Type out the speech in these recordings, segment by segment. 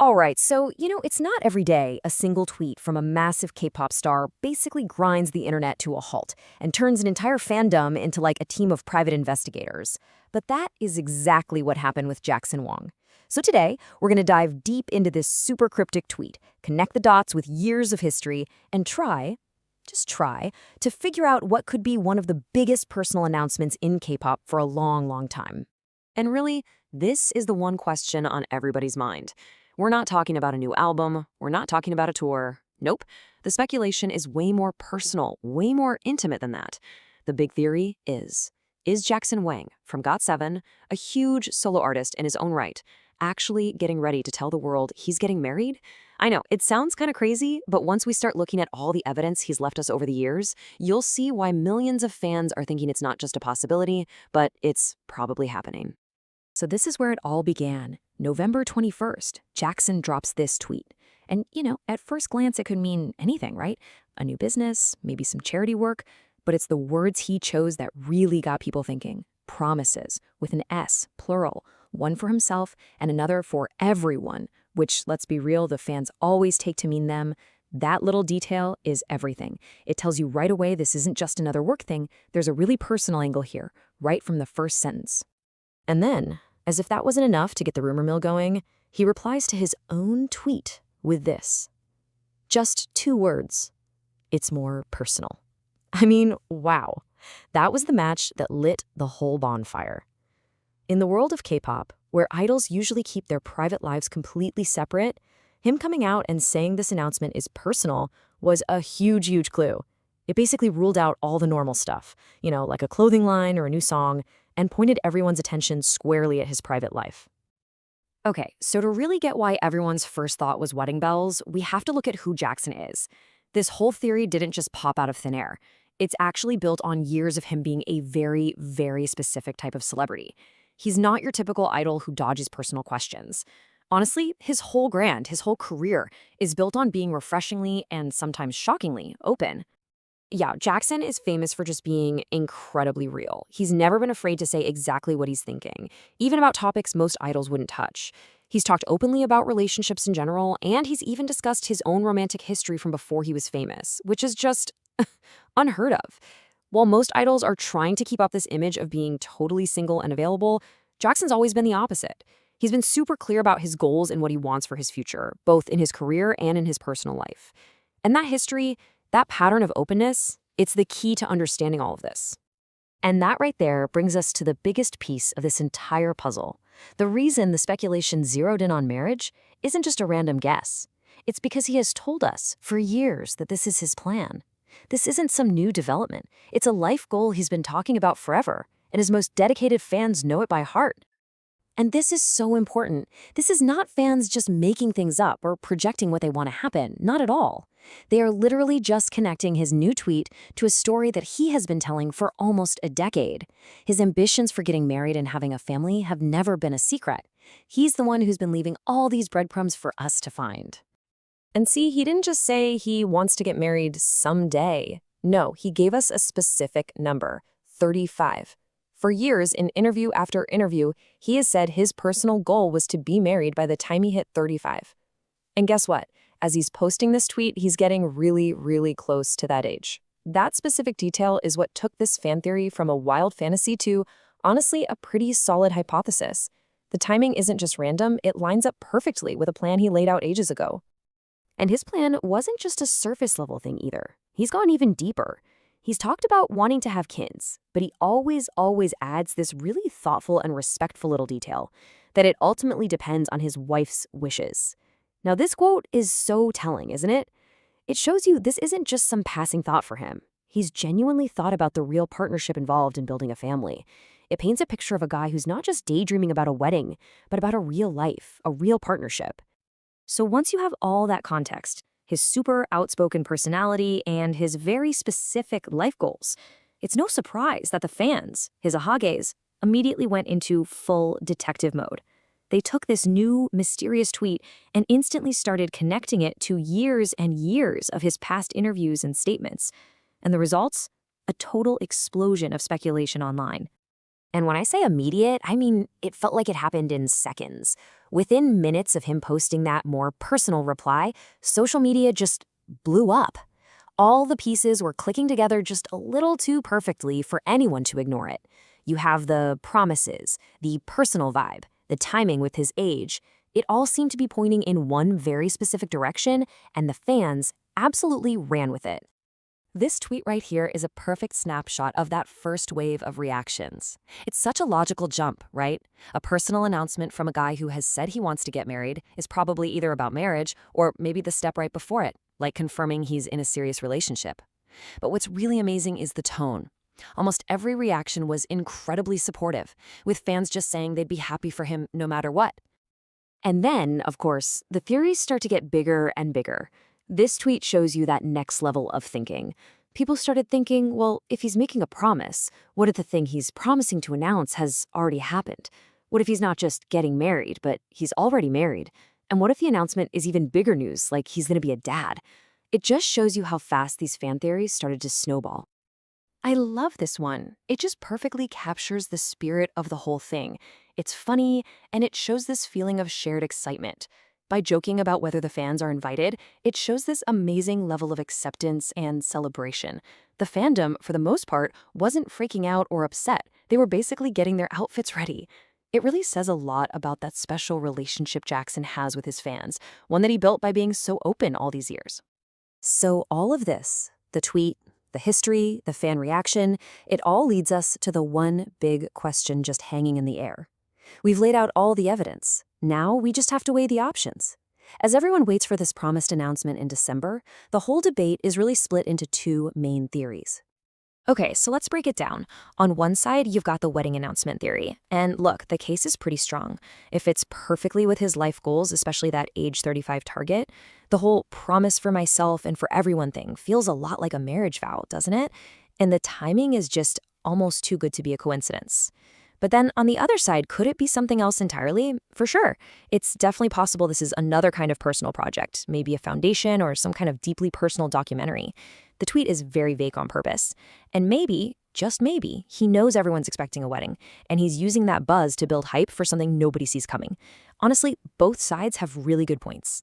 All right, so, it's not every day a single tweet from a massive K-pop star basically grinds the internet to a halt and turns an entire fandom into like a team of private investigators. But that is exactly what happened with Jackson Wang. So today, we're going to dive deep into this super cryptic tweet, connect the dots with years of history, and just try, to figure out what could be one of the biggest personal announcements in K-pop for a long, long time. And really, this is the one question on everybody's mind. We're not talking about a new album. We're not talking about a tour. Nope. The speculation is way more personal, way more intimate than that. The big theory is Jackson Wang from GOT7, a huge solo artist in his own right, actually getting ready to tell the world he's getting married? I know, it sounds kind of crazy, but once we start looking at all the evidence he's left us over the years, you'll see why millions of fans are thinking it's not just a possibility, but it's probably happening. So this is where it all began. November 21st, Jackson drops this tweet. And, at first glance, it could mean anything, right? A new business, maybe some charity work, but it's the words he chose that really got people thinking. Promises, with an S, plural, one for himself and another for everyone, which, let's be real, the fans always take to mean them. That little detail is everything. It tells you right away this isn't just another work thing, there's a really personal angle here, right from the first sentence. And then, as if that wasn't enough to get the rumor mill going, he replies to his own tweet with this. Just 2 words. It's more personal. I mean, wow. That was the match that lit the whole bonfire. In the world of K-pop, where idols usually keep their private lives completely separate, him coming out and saying this announcement is personal was a huge, huge clue. It basically ruled out all the normal stuff, like a clothing line or a new song, and pointed everyone's attention squarely at his private life. Okay, so to really get why everyone's first thought was wedding bells, we have to look at who Jackson is. This whole theory didn't just pop out of thin air. It's actually built on years of him being a very, very specific type of celebrity. He's not your typical idol who dodges personal questions. Honestly, his whole career is built on being refreshingly and sometimes shockingly open. Yeah, Jackson is famous for just being incredibly real. He's never been afraid to say exactly what he's thinking, even about topics most idols wouldn't touch. He's talked openly about relationships in general, and he's even discussed his own romantic history from before he was famous, which is just unheard of. While most idols are trying to keep up this image of being totally single and available, Jackson's always been the opposite. He's been super clear about his goals and what he wants for his future, both in his career and in his personal life. And that history, that pattern of openness, it's the key to understanding all of this. And that right there brings us to the biggest piece of this entire puzzle. The reason the speculation zeroed in on marriage isn't just a random guess. It's because he has told us for years that this is his plan. This isn't some new development. It's a life goal he's been talking about forever, and his most dedicated fans know it by heart. And this is so important. This is not fans just making things up or projecting what they want to happen. Not at all. They are literally just connecting his new tweet to a story that he has been telling for almost a decade. His ambitions for getting married and having a family have never been a secret. He's the one who's been leaving all these breadcrumbs for us to find. And see, he didn't just say he wants to get married someday. No, he gave us a specific number, 35. For years, in interview after interview, he has said his personal goal was to be married by the time he hit 35. And guess what? As he's posting this tweet, he's getting really, really close to that age. That specific detail is what took this fan theory from a wild fantasy to, honestly, a pretty solid hypothesis. The timing isn't just random, it lines up perfectly with a plan he laid out ages ago. And his plan wasn't just a surface-level thing either. He's gone even deeper. He's talked about wanting to have kids, but he always adds this really thoughtful and respectful little detail, that it ultimately depends on his wife's wishes. Now, this quote is so telling, isn't it? It shows you this isn't just some passing thought for him. He's genuinely thought about the real partnership involved in building a family. It paints a picture of a guy who's not just daydreaming about a wedding, but about a real life, a real partnership. So once you have all that context, his super outspoken personality, and his very specific life goals, it's no surprise that the fans, his Ahgases, immediately went into full detective mode. They took this new, mysterious tweet and instantly started connecting it to years and years of his past interviews and statements. And the results? A total explosion of speculation online. And when I say immediate, I mean it felt like it happened in seconds. Within minutes of him posting that more personal reply, social media just blew up. All the pieces were clicking together just a little too perfectly for anyone to ignore it. You have the promises, the personal vibe, the timing with his age. It all seemed to be pointing in one very specific direction, and the fans absolutely ran with it. This tweet right here is a perfect snapshot of that first wave of reactions. It's such a logical jump, right? A personal announcement from a guy who has said he wants to get married is probably either about marriage or maybe the step right before it, like confirming he's in a serious relationship. But what's really amazing is the tone. Almost every reaction was incredibly supportive, with fans just saying they'd be happy for him no matter what. And then, of course, the theories start to get bigger and bigger. This tweet shows you that next level of thinking. People started thinking, well, if he's making a promise, what if the thing he's promising to announce has already happened? What if he's not just getting married, but he's already married? And what if the announcement is even bigger news, like he's going to be a dad? It just shows you how fast these fan theories started to snowball. I love this one. It just perfectly captures the spirit of the whole thing. It's funny, and it shows this feeling of shared excitement. By joking about whether the fans are invited, it shows this amazing level of acceptance and celebration. The fandom, for the most part, wasn't freaking out or upset. They were basically getting their outfits ready. It really says a lot about that special relationship Jackson has with his fans, one that he built by being so open all these years. So all of this, the tweet, the history, the fan reaction, it all leads us to the one big question just hanging in the air. We've laid out all the evidence. Now we just have to weigh the options. As everyone waits for this promised announcement in December, the whole debate is really split into two main theories. Okay, so let's break it down. On one side, you've got the wedding announcement theory. And look, the case is pretty strong. It fits perfectly with his life goals, especially that age 35 target. The whole promise for myself and for everyone thing feels a lot like a marriage vow, doesn't it? And the timing is just almost too good to be a coincidence. But then on the other side, could it be something else entirely? For sure. It's definitely possible this is another kind of personal project, maybe a foundation or some kind of deeply personal documentary. The tweet is very vague on purpose. And maybe, just maybe, he knows everyone's expecting a wedding, and he's using that buzz to build hype for something nobody sees coming. Honestly, both sides have really good points.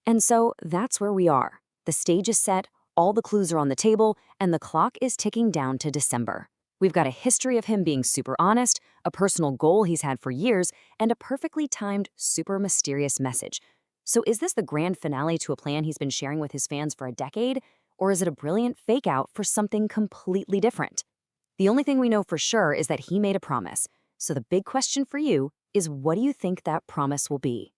And so that's where we are. The stage is set, all the clues are on the table, and the clock is ticking down to December. We've got a history of him being super honest, a personal goal he's had for years, and a perfectly timed, super mysterious message. So is this the grand finale to a plan he's been sharing with his fans for a decade? Or is it a brilliant fake out for something completely different? The only thing we know for sure is that he made a promise. So the big question for you is, what do you think that promise will be?